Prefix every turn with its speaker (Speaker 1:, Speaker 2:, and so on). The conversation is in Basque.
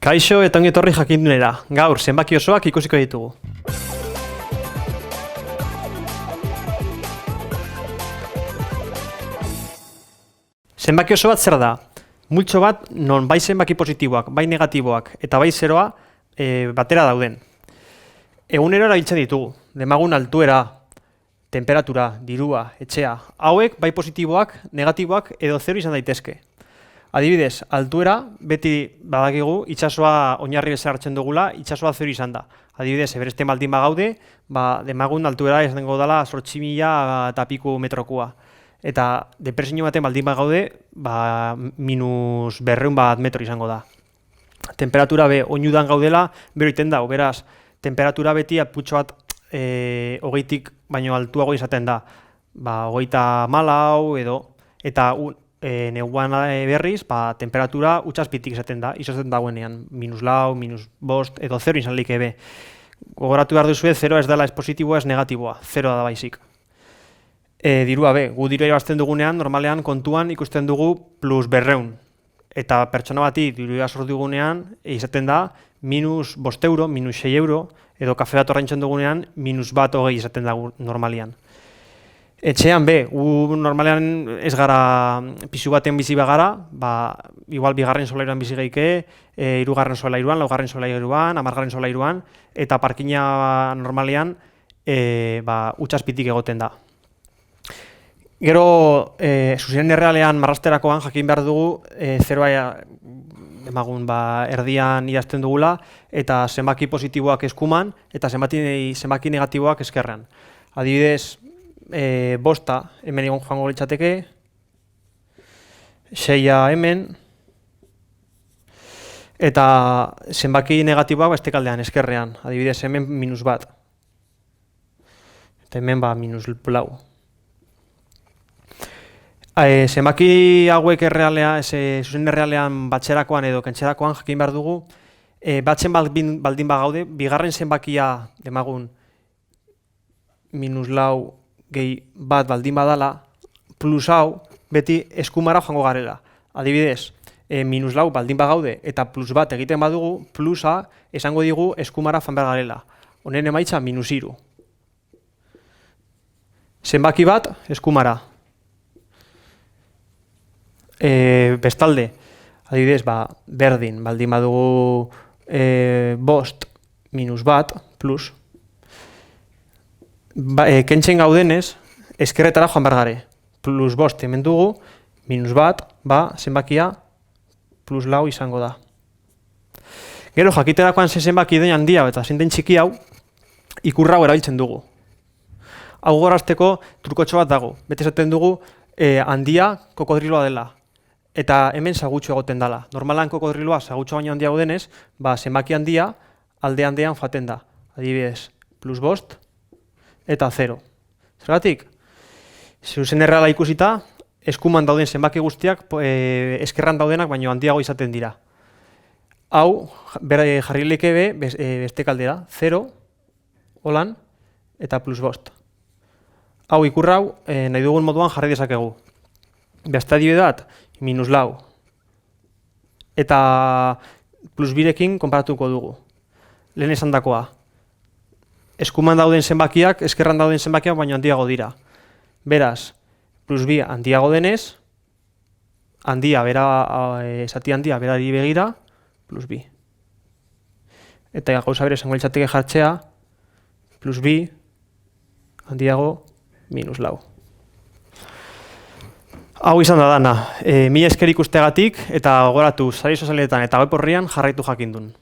Speaker 1: Kaixo eta ongi etorri jakindunera. Gaur zenbaki osoak ikusiko ditugu. Zenbaki oso bat zer da? Multzo bat non bai zenbaki positiboak, bai negatiboak eta bai zeroa batera dauden. Egunero erabiltzen ditugu. Demagun altuera, temperatura, dirua, etxea. Hauek bai positiboak, negatiboak edo zero izan daitezke. Adibidez, altuera, beti badakigu, itsasoa oinarri bezala hartzen dugula, itsasoa zero izan da. Adibidez, Everesten baldin bagaude, demagun altuera izango dela 8.000 eta piku metrokua. Eta depresio baten baldin bagaude, -200 metro izango da. Temperatura be, oinudan gaudela, bero iten da, beraz, temperatura beti aputxo bat 20tik baino altuago izaten da. 34 edo, eta neguan berriz, temperatura utxazpitik izaten da, izaten dagoenean, -4, -5 edo 0 izan like be. Gogoratu behar duzue, 0 ez dela ez positiboa, ez negatiboa, 0 da baizik. Dirua be, gu dirua irabazten dugunean, normalean kontuan ikusten dugu +200. Eta pertsona bati dirua sortu dugunean, izaten da, -5 euro, -6 euro, edo kafe bat ordaintzen dugunean, -1,20 izaten da normalean. Etxean be, gu normalean ez gara pisu baten bizi bagara, igual bigarren solairuan bizi geike, 3. solairuan, 4. solairuan, 10. solairuan, eta parkina normalean utxazpitik egoten da. Gero, zuzen errealean marrasterakoan jakin behar dugu, zeroa emagun erdian idazten dugula, eta zenbaki positiboak eskuman, eta zenbaki negatiboak eskerrean. Adibidez, 5 hemen egon joango litzateke, 6 hemen, eta zenbaki negatiboak beste kaldean, eskerrean. Adibidez, hemen -1. Eta hemen -4. Zenbaki hauek zuzen errealean batxerakoan edo kentzerakoan jakin behar dugu, batzen baldin bagaude, bigarren zenbakia demagun -4 gehi bat baldin badala, plus hau beti eskumara joango garela. Adibidez, -4 baldin bagaude eta +1 egiten badugu, plusa esango digu eskumara joan behar garela. Honen emaitza -3. Zenbaki bat eskumara. Bestalde, adibidez, berdin baldin badugu 5 -1 plus. Kentzen gaudenez, eskerretara joan behar gare. +5 hemen dugu, -1, zenbakia +4 izango da. Gero, jakiterakoan zenbaki den handia eta zein den txiki hau, ikurra hau erabiltzen dugu. Hau gorazteko trukotxo bat dago. Bete esaten dugu, handia kokodriloa dela. Eta hemen sagutxo egoten dela. Normalan kokodriloa sagutxo baino handiago denez, zenbaki handia alde-handean joaten da. Adibidez, +5 eta 0. Zergatik? Zuzen erreala ikusita, eskuman dauden zenbaki guztiak eskerran daudenak baino handiago izaten dira. Hau, jarri leke be, beste kaldera, 0, holan, eta +5. Hau ikurra hau, nahi dugun moduan jarri dezakegu. Beste adibide bat, -4. Eta +2rekin konparatuko dugu. Lehen esan dakoa. Eskuman dauden zenbakiak, eskerran dauden zenbakiak baino handiago dira. Beraz, +2 handiago denez, zati handia berari begira, +2. Eta gauza bere esango litzateke jartzea, +2 handiago -4. Hau izan da dana. Mila esker ikusteagatik eta gogoratu sare sozialetan eta web orrian jarraitu jakindun.